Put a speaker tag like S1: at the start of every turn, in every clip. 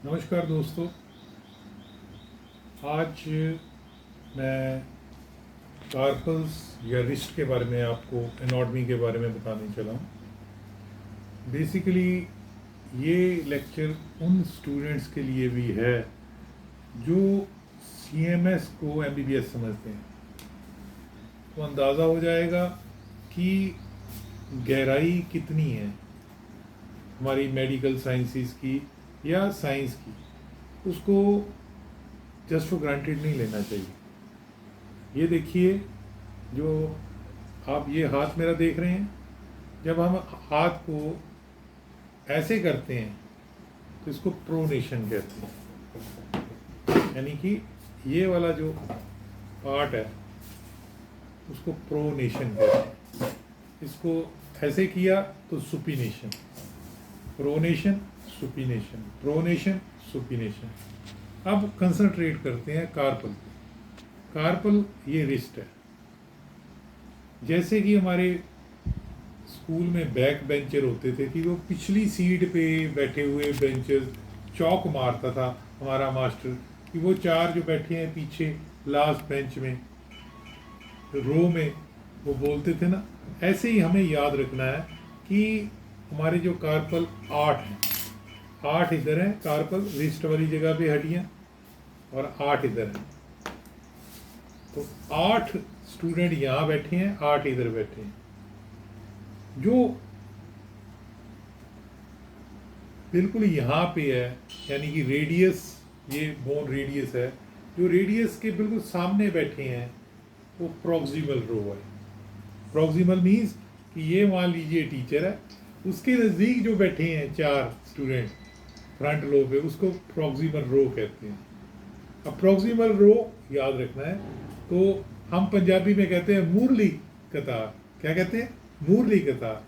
S1: नमस्कार दोस्तों। आज मैं कार्पल्स या रिस्ट के बारे में आपको एनाटॉमी के बारे में बताने चला हूँ। बेसिकली ये लेक्चर उन स्टूडेंट्स के लिए भी है जो सीएमएस को एमबीबीएस समझते हैं, तो अंदाज़ा हो जाएगा कि गहराई कितनी है हमारी मेडिकल साइंसेस की या साइंस की। उसको जस्ट फॉर ग्रांटेड नहीं लेना चाहिए। ये देखिए, जो आप ये हाथ मेरा देख रहे हैं, जब हम हाथ को ऐसे करते हैं तो इसको प्रोनेशन कहते हैं, यानी कि ये वाला जो पार्ट है उसको प्रोनेशन कहते हैं। इसको ऐसे किया तो supination, pronation supination, pronation supination. अब कंसंट्रेट करते हैं कार्पल पे। कार्पल ये रिस्ट है। जैसे कि हमारे स्कूल में बैक बेंचर होते थे कि वो पिछली सीट पे बैठे हुए बेंचर चौक मारता था हमारा मास्टर कि वो चार जो बैठे हैं पीछे लास्ट बेंच में रो में, वो बोलते थे ना, ऐसे ही हमें याद रखना है कि हमारे जो कार्पल 8 हैं, 8 इधर हैं कार्पल रिस्ट वाली जगह पे हड्डियाँ, और 8 इधर हैं। तो 8 स्टूडेंट यहाँ बैठे हैं, 8 इधर बैठे हैं। जो बिल्कुल यहाँ पे है, यानी कि रेडियस, ये बोन रेडियस है, जो रेडियस के बिल्कुल सामने बैठे हैं वो प्रॉक्सिमल रो है। प्रॉक्सिमल मीन्स कि ये मान लीजिए टीचर है, उसके नज़दीक जो बैठे हैं 4 स्टूडेंट फ्रंट रो पे, उसको प्रॉक्सिमल रो कहते हैं। अब प्रॉक्सिमल रो याद रखना है, तो हम पंजाबी में कहते हैं मूरली कतार। क्या कहते हैं? मूरली कतार,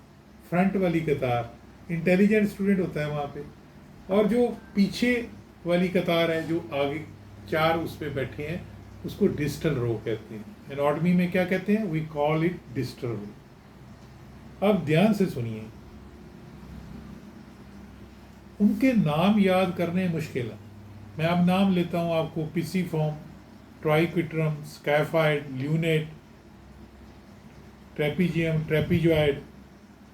S1: फ्रंट वाली कतार। इंटेलिजेंट स्टूडेंट होता है वहाँ पे। और जो पीछे वाली कतार है, जो आगे 4 उस पर बैठे हैं, उसको डिस्टल रो कहते हैं। एनाटॉमी में क्या कहते हैं? We call it distal row. अब ध्यान से सुनिए, उनके नाम याद करने मुश्किल है। मैं अब नाम लेता हूँ आपको: पिसिफॉर्म, ट्राइक्विट्रम, स्कैफाइड, ल्यूनेट, ट्रेपीजियम, ट्रेपीजॉइड।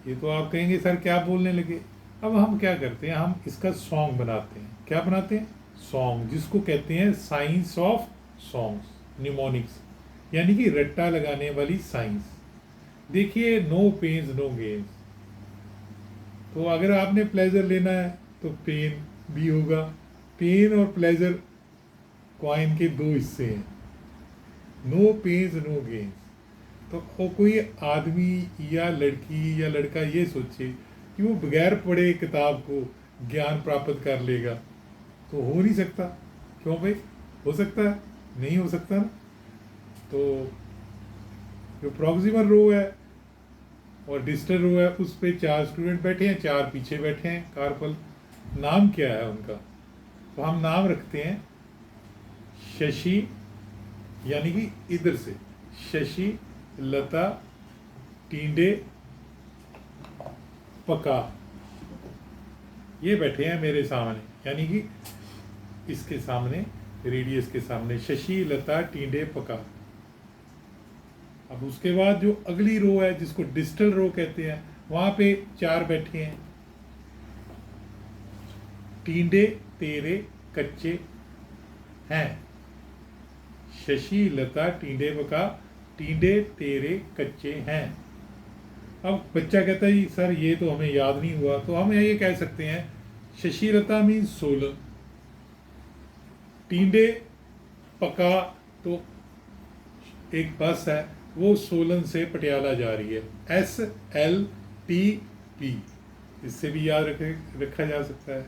S1: ये तो आप कहेंगे सर क्या बोलने लगे। अब हम क्या करते हैं, हम इसका सॉन्ग बनाते हैं। क्या बनाते हैं? सॉन्ग, जिसको कहते हैं साइंस ऑफ सॉन्ग्स, निमोनिक्स, यानी कि रट्टा लगाने वाली साइंस। देखिए, नो पेन्स नो गेन्स। तो अगर आपने प्लेजर लेना है तो पेन भी होगा। पेन और प्लेजर कॉइन के 2 हिस्से हैं। No pains no gains. तो कोई आदमी या लड़की या लड़का ये सोचे कि वो बगैर पढ़े किताब को ज्ञान प्राप्त कर लेगा, तो हो नहीं सकता। क्यों भाई? हो सकता है? नहीं हो सकता ना। तो जो प्रॉक्सिमल रो है और डिस्टल रो है, उस पे 4 स्टूडेंट बैठे हैं, 4 पीछे बैठे हैं कार्पल। नाम क्या है उनका? तो हम नाम रखते हैं शशि, यानी कि इधर से शशि, लता, टींडे, पका। ये बैठे हैं मेरे सामने, यानी कि इसके सामने, रेडियस के सामने शशि, लता, टींडे, पका। अब उसके बाद जो अगली रो है, जिसको डिस्टल रो कहते हैं, वहां पे 4 बैठे हैं। टींडे तेरे कच्चे हैं। शशि, लता, टींडे, पका, टींडे तेरे कच्चे हैं। अब बच्चा कहता है जी सर ये तो हमें याद नहीं हुआ, तो हम ये कह सकते हैं शशि लता मीन्स सोलन, टींडे पका तो एक बस है, वो सोलन से पटियाला जा रही है, SLTP, इससे भी याद रखा जा सकता है।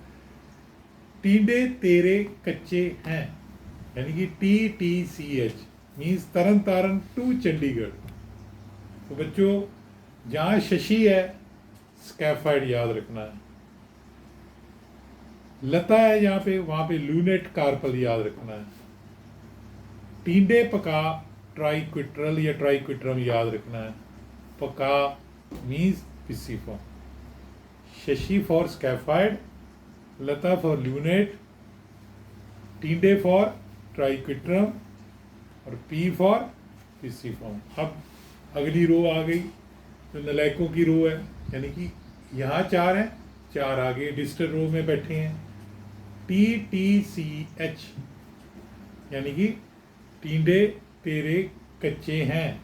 S1: टींडे तेरे कच्चे हैं, यानी कि TTCH means Tarn Taran to Chandigarh. तो बच्चों, जहाँ शशि है स्कैफाइड याद रखना है, लता है यहाँ पे, वहाँ पे ल्यूनेट कार्पल याद रखना है, टींडे पका ट्राइक्विट्रल या ट्राइक्विट्रम याद रखना है, पका means pisiform, Shashi for scaphoid, Lata for lunate, टीडे फॉर ट्राइक्विट्रम और पी फॉर पिसिफॉर्म। अब अगली रो आ गई जो नलायकों की रो है, यानी कि यहाँ 4 हैं, 4 आगे डिस्टल रो में बैठे हैं। TTCH यानी कि टीडे तेरे कच्चे हैं,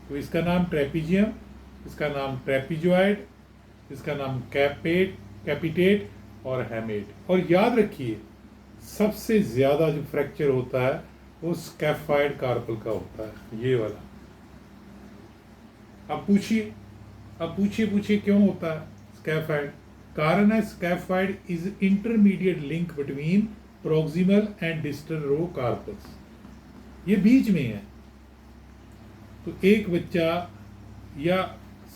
S1: तो इसका नाम ट्रेपीजियम, इसका नाम ट्रेपीजॉइड, इसका नाम कैपिटेट और हैमेट। और याद रखिए सबसे ज़्यादा जो फ्रैक्चर होता है वो स्कैफाइड कार्पल का होता है, ये वाला। अब पूछिए क्यों होता है स्कैफाइड? कारण है scaphoid is intermediate link between proximal and distal row carpals, ये बीच में है। तो एक बच्चा या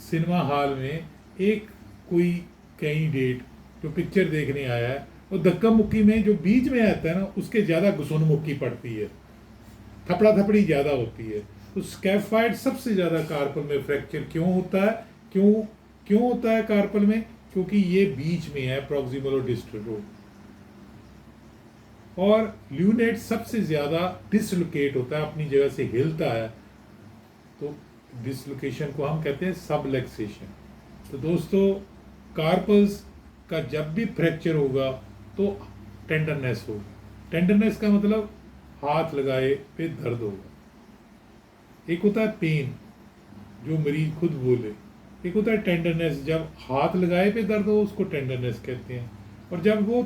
S1: सिनेमा हॉल में एक कोई कैंडिडेट जो पिक्चर देखने आया है, वो धक्का मुक्की में जो बीच में आता है ना, उसके ज़्यादा घुसन मुक्की पड़ती है, थपड़ा थपड़ी ज़्यादा होती है। तो स्कैफाइड सबसे ज़्यादा कार्पल में फ्रैक्चर क्यों होता है? क्यों होता है कार्पल में? क्योंकि ये बीच में है प्रॉक्सिमल और डिस्टल रो। और ल्यूनेट सबसे ज़्यादा डिसलोकेट होता है, अपनी जगह से हिलता है, तो डिसलोकेशन को हम कहते हैं सबलैक्सेशन। तो दोस्तों कार्पल्स का जब भी फ्रैक्चर होगा तो टेंडरनेस होगी। टेंडरनेस का मतलब हाथ लगाए पे दर्द होगा। एक होता है पेन जो मरीज खुद बोले, एक होता है टेंडरनेस, जब हाथ लगाए पे दर्द हो उसको टेंडरनेस कहते हैं। और जब वो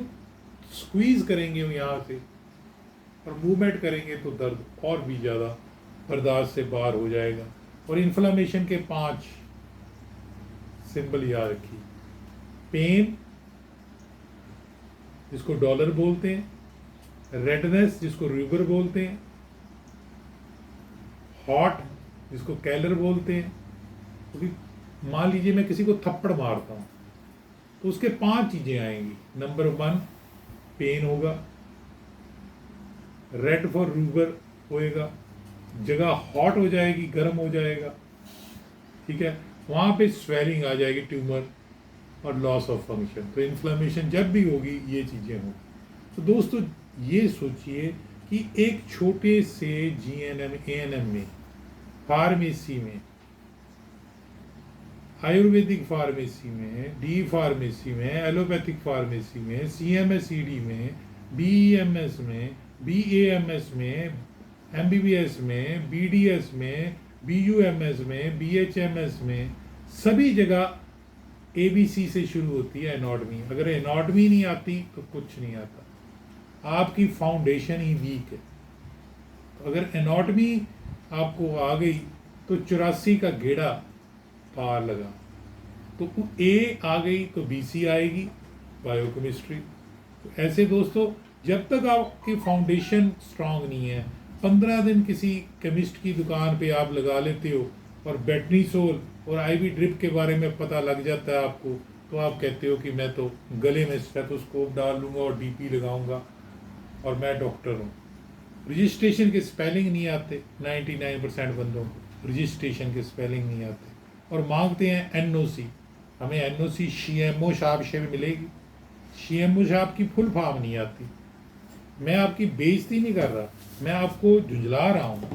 S1: स्क्वीज करेंगे यहाँ से और मूवमेंट करेंगे तो दर्द और भी ज़्यादा बर्दाश्त से बाहर हो जाएगा। और इन्फ्लामेशन के 5 सिंबल याद रखिए। पेन जिसको डॉलर बोलते हैं, रेडनेस जिसको रूबर बोलते हैं, हॉट जिसको कैलर बोलते हैं। क्योंकि मान लीजिए मैं किसी को थप्पड़ मारता हूँ तो उसके 5 चीज़ें आएंगी। नंबर 1 पेन होगा, रेड फॉर रूबर होएगा, जगह हॉट हो जाएगी, गर्म हो जाएगा, ठीक है, वहाँ पे स्वेलिंग आ जाएगी, ट्यूमर और लॉस ऑफ फंक्शन। तो इन्फ्लेमेशन जब भी होगी ये चीज़ें होंगी। तो दोस्तों ये सोचिए कि एक छोटे से GNM ANM में, फार्मेसी में, आयुर्वेदिक फार्मेसी में, डी फार्मेसी में, एलोपैथिक फार्मेसी में, CMS ED में, BEMS में, BAMS में, MBBS में, BDS में, BUMS में, BHMS में, सभी जगह ABC से शुरू होती है एनाटॉमी। अगर एनाटॉमी नहीं आती तो कुछ नहीं आता, आपकी फाउंडेशन ही वीक है। तो अगर एनाटॉमी आपको आ गई तो 84 का गेड़ा पार लगा। तो A आ गई तो BC आएगी, बायोकेमिस्ट्री। तो ऐसे दोस्तों जब तक आपकी फाउंडेशन स्ट्रांग नहीं है, 15 दिन किसी केमिस्ट की दुकान पे आप लगा लेते हो और बेटनीसोल और IV ड्रिप के बारे में पता लग जाता है आपको, तो आप कहते हो कि मैं तो गले में स्टेथोस्कोप डाल लूँगा और DP लगाऊंगा और मैं डॉक्टर हूँ। रजिस्ट्रेशन के स्पेलिंग नहीं आते 99% बंदों को, रजिस्ट्रेशन के स्पेलिंग नहीं आते और मांगते हैं NOC। हमें NOC CMO शाप से मिलेगी, CMO शाप की फुल फॉर्म नहीं आती। मैं आपकी बेइज्जती नहीं कर रहा, मैं आपको झुंझला रहा हूँ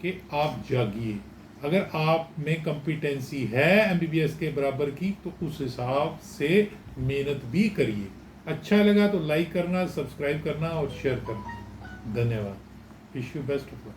S1: कि आप जागिए। अगर आप में कॉम्पिटेंसी है MBBS के बराबर की तो उस हिसाब से मेहनत भी करिए। अच्छा लगा तो लाइक करना, सब्सक्राइब करना और शेयर करना। धन्यवाद। Wish you best of luck.